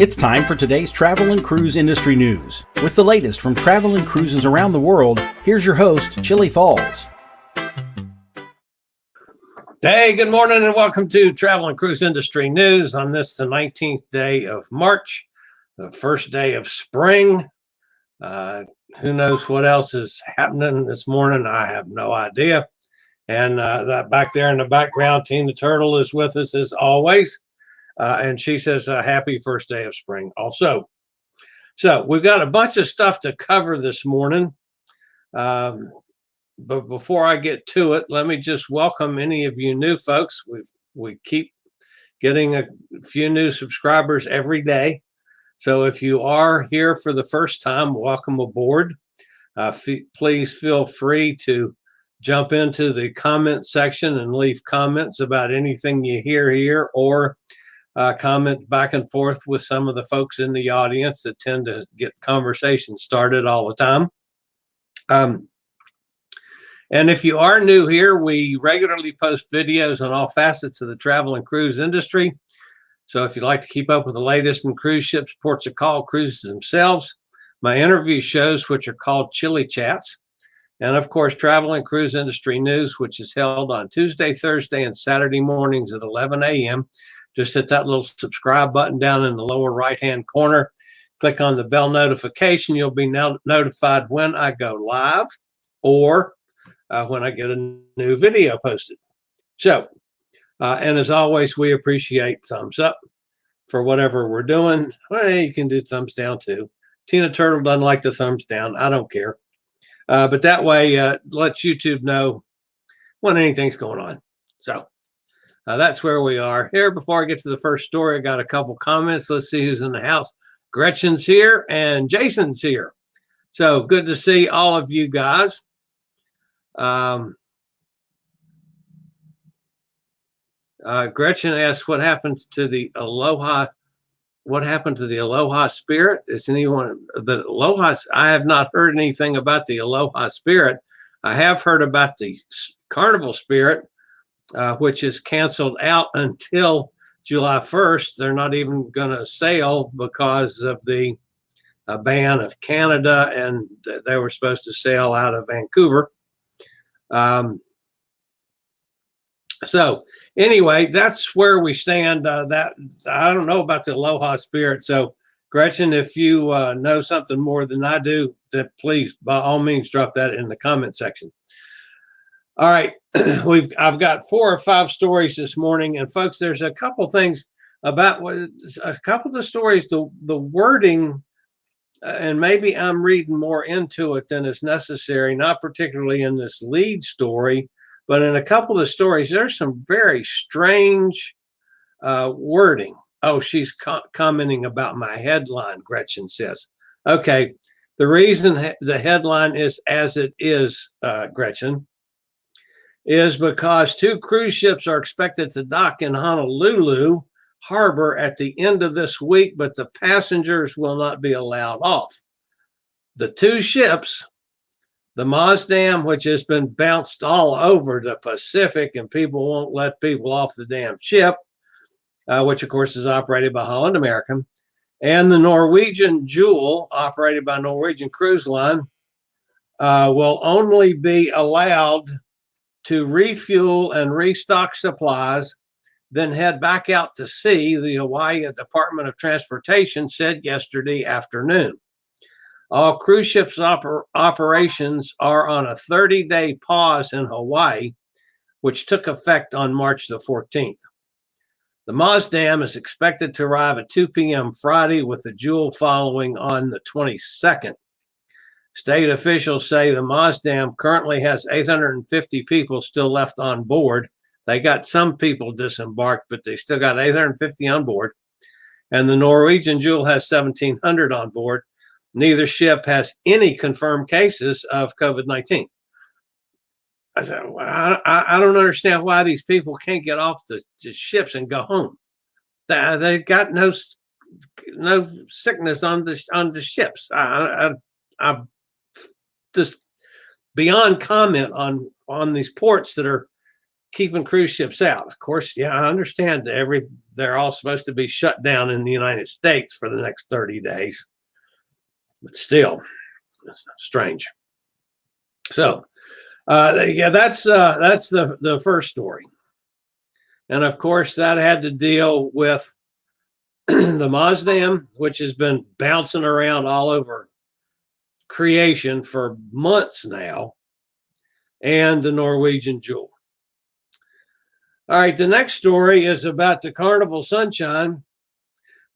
It's time for today's travel and cruise industry news. With the latest from travel and cruises around the world, here's your host, Chillie Falls. Hey, good morning and welcome to Travel and Cruise Industry News on this, the 19th day of March, the first day of spring. Who knows what else is happening this morning? I have no idea. And that back there in the background, Tina Turtle is with us as always. And she says, happy first day of spring also. So we've got a bunch of stuff to cover this morning. But before I get to it, let me just welcome any of you new folks. We keep getting a few new subscribers every day. So if you are here for the first time, welcome aboard. Please feel free to jump into the comment section and leave comments about anything you hear here, or comment back and forth with some of the folks in the audience that tend to get conversations started all the time. And if you are new here, we regularly post videos on all facets of the travel and cruise industry. So if you'd like to keep up with the latest in cruise ships, ports of call, cruises themselves, my interview shows, which are called Chillie Chats, and of course, travel and cruise industry news, which is held on Tuesday, Thursday, and Saturday mornings at 11 a.m. Just hit that little subscribe button down in the lower right-hand corner. Click on the bell notification. You'll be notified when I go live or when I get a new video posted. So, and as always, we appreciate thumbs up for whatever we're doing. Well, you can do thumbs down too. Tina Turtle doesn't like the thumbs down. I don't care. But that way, lets YouTube know when anything's going on. So that's where we are here. Before I get to the first story, I got a couple comments. Let's see who's in the house. Gretchen's here and Jason's here. So good to see all of you guys. Gretchen asks, what happened to the Aloha? What happened to the Aloha Spirit? Is anyone the Aloha? I have not heard anything about the Aloha Spirit. I have heard about the Carnival Spirit, which is canceled out until July 1st. They're not even going to sail because of the ban of Canada, and they were supposed to sail out of Vancouver. So anyway, that's where we stand. That I don't know about the Aloha Spirit. So Gretchen, if you know something more than I do, then please, by all means, drop that in the comment section. All right, I've got 4 or 5 stories this morning, and folks, there's a couple things about a couple of the stories, the wording, and maybe I'm reading more into it than is necessary, not particularly in this lead story, but in a couple of the stories, there's some very strange wording. Oh, she's commenting about my headline, Gretchen says. Okay, the reason the headline is as it is, Gretchen, is because 2 cruise ships are expected to dock in Honolulu Harbor at the end of this week, but the passengers will not be allowed off. The 2 ships, the Maasdam, which has been bounced all over the Pacific and people won't let people off the damn ship, which of course is operated by Holland American, and the Norwegian Jewel, operated by Norwegian Cruise Line, will only be allowed to refuel and restock supplies, then head back out to sea, the Hawaii Department of Transportation said yesterday afternoon. All cruise ships operations are on a 30-day pause in Hawaii, which took effect on March the 14th. The Maasdam is expected to arrive at 2 p.m. Friday, with the Jewel following on the 22nd. State officials say the Maasdam currently has 850 people still left on board. They got some people disembarked, but they still got 850 on board. And the Norwegian Jewel has 1,700 on board. Neither ship has any confirmed cases of COVID-19. I said, well, I don't understand why these people can't get off the ships and go home. They got no sickness on the ships. I'm just beyond comment on these ports that are keeping cruise ships out. Of course, yeah, I understand they're all supposed to be shut down in the United States for the next 30 days, but still, it's strange. So, yeah, that's the first story, and of course that had to deal with the Maasdam, which has been bouncing around all over creation for months now, and the Norwegian Jewel. All right, the next story is about the Carnival Sunshine.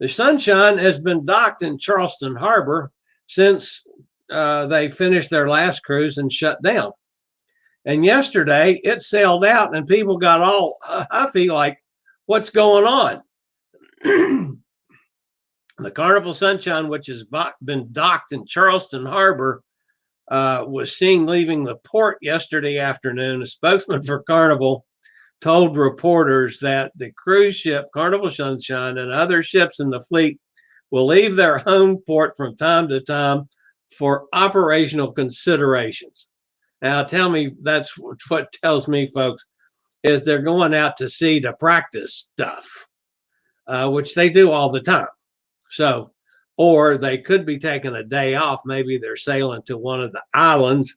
The Sunshine has been docked in Charleston Harbor since they finished their last cruise and shut down. And yesterday it sailed out and people got all huffy, like, what's going on? The Carnival Sunshine, which has been docked in Charleston Harbor, was seen leaving the port yesterday afternoon. A spokesman for Carnival told reporters that the cruise ship Carnival Sunshine and other ships in the fleet will leave their home port from time to time for operational considerations. Now, tell me, that's what tells me, folks, is they're going out to sea to practice stuff, which they do all the time. So, or they could be taking a day off. Maybe they're sailing to one of the islands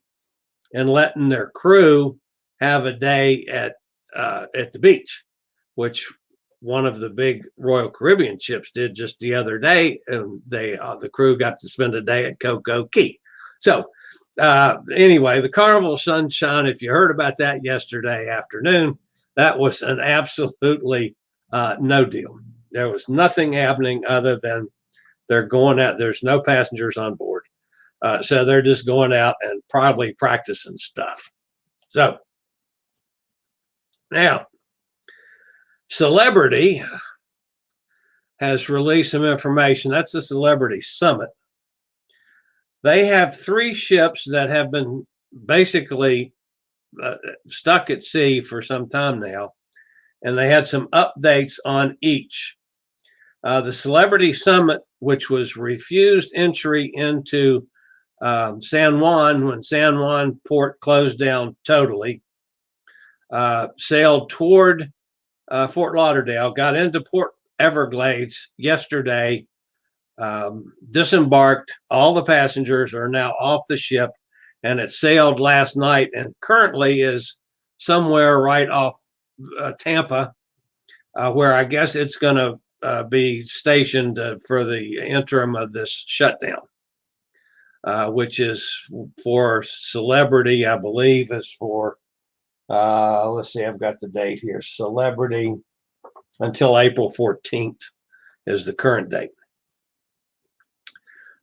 and letting their crew have a day at the beach, which one of the big Royal Caribbean ships did just the other day, and the crew got to spend a day at Coco Key. So anyway, the Carnival Sunshine, if you heard about that yesterday afternoon, that was an absolutely no deal. There was nothing happening other than they're going out. There's no passengers on board. So they're just going out and probably practicing stuff. So now, Celebrity has released some information. That's the Celebrity Summit. They have 3 ships that have been basically stuck at sea for some time now, and they had some updates on each. The Celebrity Summit, which was refused entry into San Juan when San Juan port closed down totally, sailed toward Fort Lauderdale, got into Port Everglades yesterday, disembarked. All the passengers are now off the ship, and it sailed last night and currently is somewhere right off Tampa, where I guess it's going to be stationed for the interim of this shutdown, which is for Celebrity, I believe, is for let's see, I've got the date here. Celebrity until April 14th is the current date.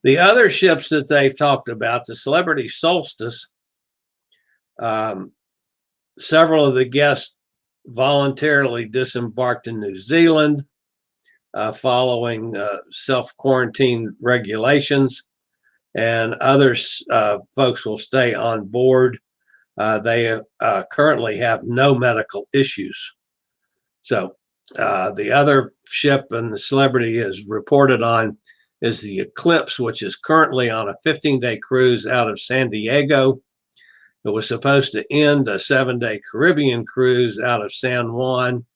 The other ships that they've talked about, the Celebrity Solstice, several of the guests voluntarily disembarked in New Zealand following self-quarantine regulations, and others folks will stay on board. They currently have no medical issues. So the other ship and the Celebrity is reported on is the Eclipse, which is currently on a 15-day cruise out of San Diego. It was supposed to end a 7-day Caribbean cruise out of San Juan.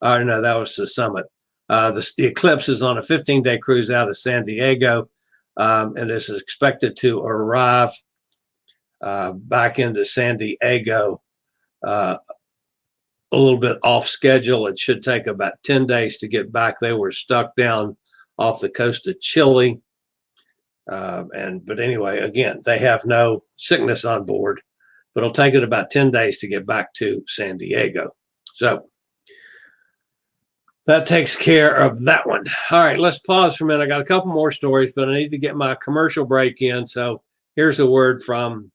No, that was the Summit. The Eclipse is on a 15-day cruise out of San Diego, and is expected to arrive back into San Diego a little bit off schedule. It should take about 10 days to get back. They were stuck down off the coast of Chillie. But anyway, again, they have no sickness on board, but it'll take it about 10 days to get back to San Diego. So that takes care of that one. All right, let's pause for a minute. I got a couple more stories, but I need to get my commercial break in. So here's a word from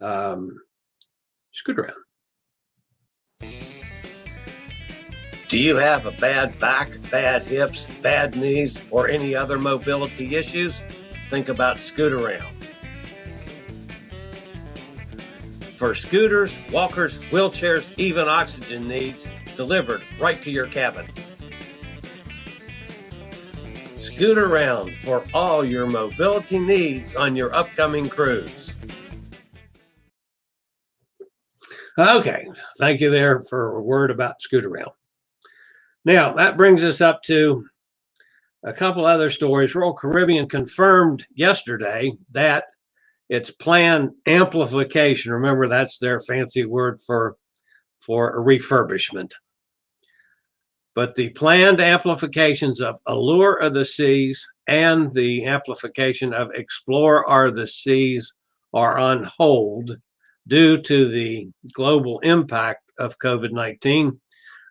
Scoot Around. Do you have a bad back, bad hips, bad knees, or any other mobility issues? Think about Scoot Around. For scooters, walkers, wheelchairs, even oxygen needs, delivered right to your cabin. Scoot Around for all your mobility needs on your upcoming cruise. Okay, thank you there for a word about scoot around. Now, that brings us up to a couple other stories. Royal Caribbean confirmed yesterday that its planned amplification, remember that's their fancy word for a refurbishment, but the planned amplifications of Allure of the Seas and the amplification of Explorer of the Seas are on hold due to the global impact of COVID-19.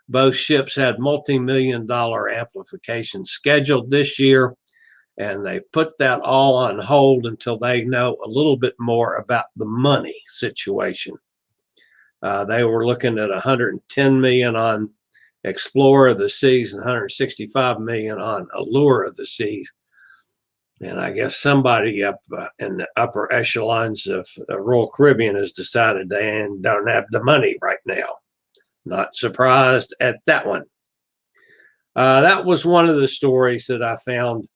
Both ships had multi-million-dollar amplifications scheduled this year, and they put that all on hold until they know a little bit more about the money situation. They were looking at 110 million on Explorer of the Seas and 165 million on Allure of the Seas. And I guess somebody up in the upper echelons of Royal Caribbean has decided they don't have the money right now. Not surprised at that one. That was one of the stories that I found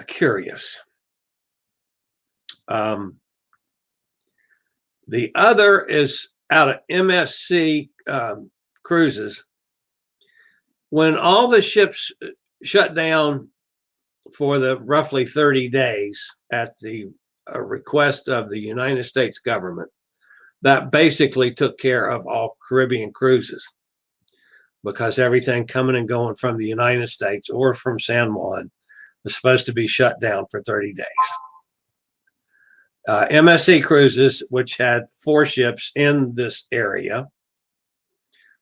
curious. The other is out of MSC Cruises. When all the ships shut down for the roughly 30 days at the request of the United States government, that basically took care of all Caribbean cruises, because everything coming and going from the United States or from San Juan was supposed to be shut down for 30 days. MSC Cruises, which had 4 ships in this area,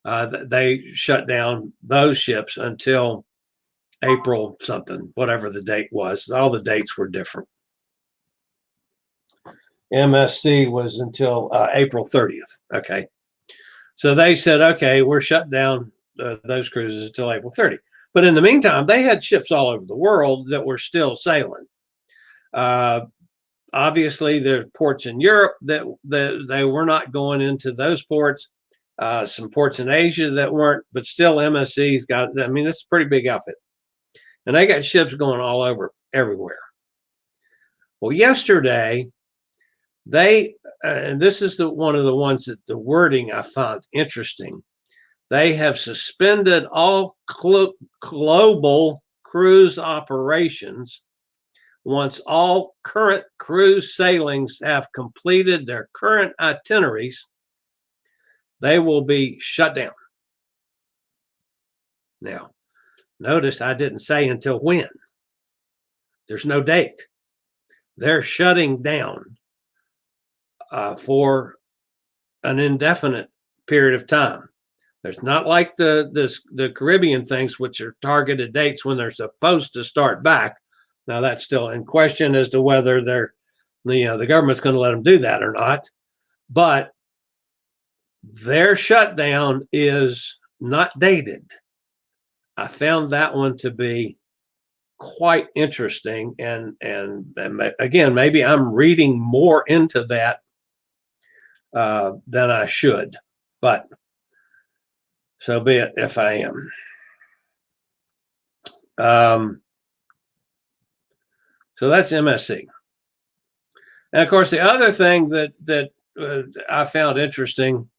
they shut down those ships until April something, whatever the date was. All the dates were different. MSC was until April 30th. Okay. So they said, okay, we're shut down those cruises until April 30th. But in the meantime, they had ships all over the world that were still sailing. Obviously, there are ports in Europe that they were not going into those ports. Some ports in Asia that weren't, but still MSC's got, I mean, it's a pretty big outfit. And they got ships going all over everywhere. Well, yesterday, they, and this is one of the ones that the wording I found interesting. They have suspended all global cruise operations once all current cruise sailings have completed their current itineraries. They will be shut down. Now, notice I didn't say until when. There's no date. They're shutting down for an indefinite period of time. There's not like the Caribbean things, which are targeted dates when they're supposed to start back. Now that's still in question as to whether the government's going to let them do that or not. But their shutdown is not dated. I found that one to be quite interesting, and again, maybe I'm reading more into that than I should, but so be it if I am. So that's MSC. And of course, the other thing that I found interesting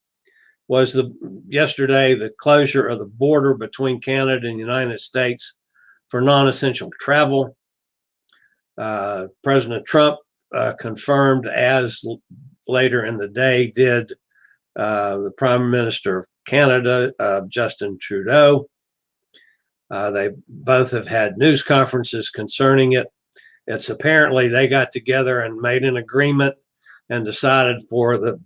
was yesterday the closure of the border between Canada and the United States for non-essential travel. President Trump confirmed, as later in the day did the Prime Minister of Canada, Justin Trudeau. They both have had news conferences concerning it. It's apparently they got together and made an agreement and decided for the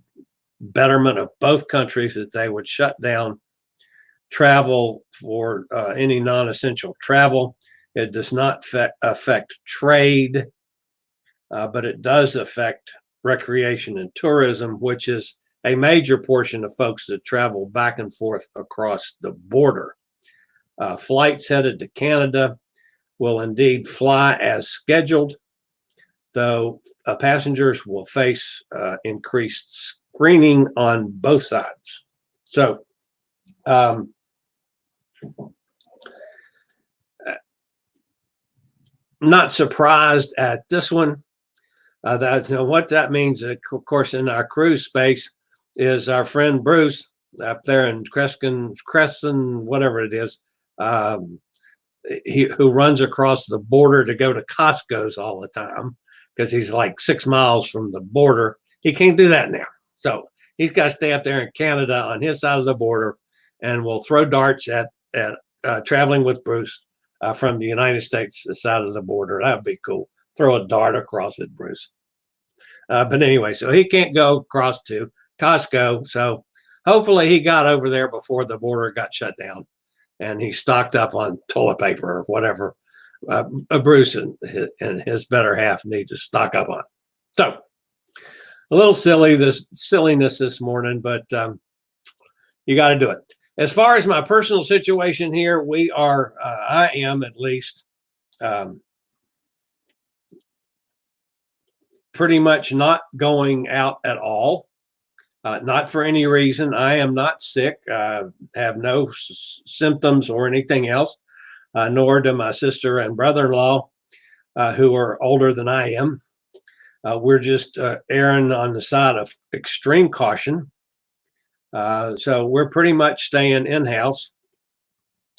betterment of both countries that they would shut down travel for any non-essential travel. It does not affect trade, but it does affect recreation and tourism, which is a major portion of folks that travel back and forth across the border. Flights headed to Canada will indeed fly as scheduled, though passengers will face increased screening on both sides. So, not surprised at this one. What that means, of course, in our cruise space, is our friend Bruce up there in Crescent, whatever it is, who runs across the border to go to Costco's all the time because he's like 6 miles from the border. He can't do that now. So he's got to stay up there in Canada on his side of the border, and we'll throw darts at traveling with Bruce from the United States side of the border. That would be cool. Throw a dart across it, Bruce. But anyway, so he can't go across to Costco. So hopefully he got over there before the border got shut down, and he stocked up on toilet paper or whatever Bruce and his better half need to stock up on. So a little silliness this morning, but you got to do it. As far as my personal situation here, I am at least pretty much not going out at all. Not for any reason. I am not sick. Have no symptoms or anything else, nor do my sister and brother-in-law, who are older than I am. We're just erring on the side of extreme caution. So we're pretty much staying in-house.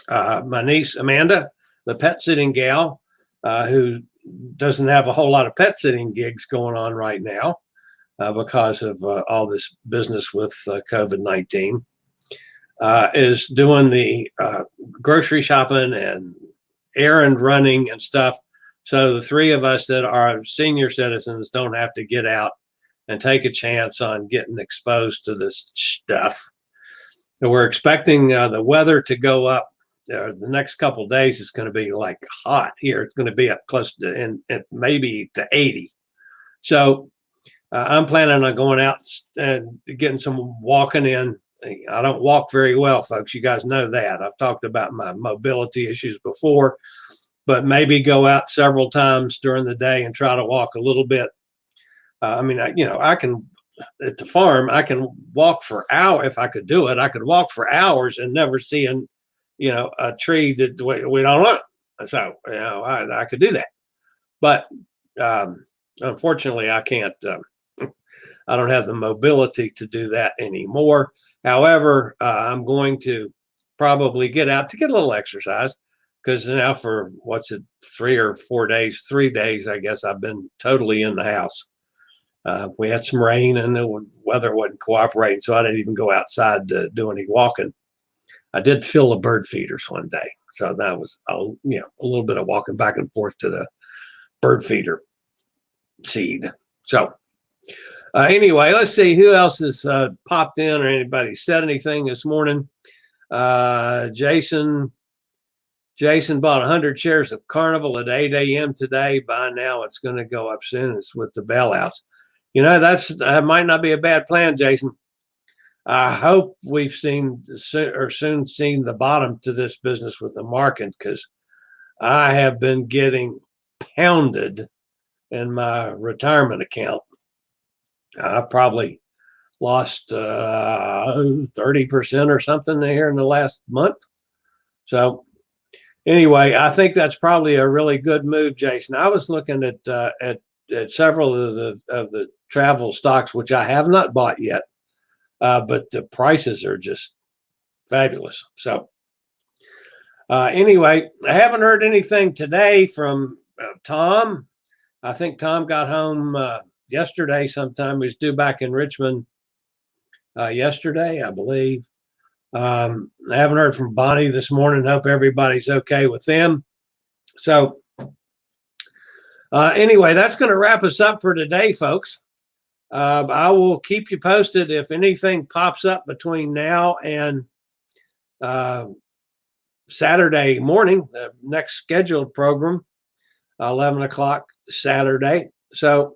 My niece, Amanda, the pet sitting gal, who doesn't have a whole lot of pet sitting gigs going on right now because of all this business with COVID-19, is doing the grocery shopping and errand running and stuff. So the three of us that are senior citizens don't have to get out and take a chance on getting exposed to this stuff. So we're expecting the weather to go up. The next couple of days is going to be like hot here. It's going to be up close to and maybe to 80. So I'm planning on going out and getting some walking in. I don't walk very well, folks. You guys know that. I've talked about my mobility issues before, but maybe go out several times during the day and try to walk a little bit. I can at the farm, I can walk for hours. If I could do it, I could walk for hours and never see a tree that we don't want. So, I could do that. But unfortunately, I can't. I don't have the mobility to do that anymore. However, I'm going to probably get out to get a little exercise because now for 3 or 4 days, 3 days, I guess I've been totally in the house. We had some rain and the weather wasn't cooperating, so I didn't even go outside to do any walking. I did fill the bird feeders one day, so that was a little bit of walking back and forth to the bird feeder seed. So anyway, let's see who else has popped in or anybody said anything this morning. Jason bought 100 shares of Carnival at 8 a.m. today. By now, it's going to go up soon. It's with the bailouts. That might not be a bad plan, Jason. I hope we've soon seen the bottom to this business with the market, because I have been getting pounded in my retirement account. I probably lost 30% or something here in the last month. So anyway, I think that's probably a really good move, Jason. I was looking at several of the travel stocks, which I have not bought yet, but the prices are just fabulous. So anyway, I haven't heard anything today from Tom. I think Tom got home yesterday sometime. He was due back in Richmond yesterday, I believe. I haven't heard from Bonnie this morning. Hope everybody's okay with them. So anyway, that's going to wrap us up for today, folks. I will keep you posted if anything pops up between now and Saturday morning, the next scheduled program, 11 o'clock Saturday. So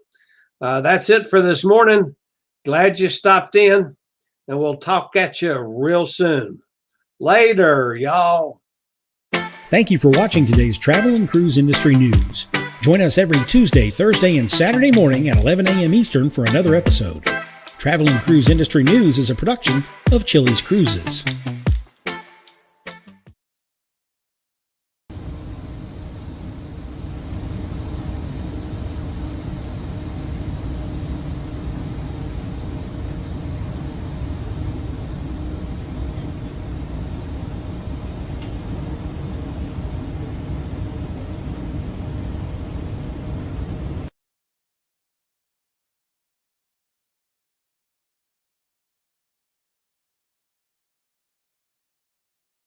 that's it for this morning. Glad you stopped in, and we'll talk at you real soon. Later, y'all. Thank you for watching today's Travel and Cruise Industry News. Join us every Tuesday, Thursday, and Saturday morning at 11 a.m. Eastern for another episode. Travel and Cruise Industry News is a production of Chillie's Cruises.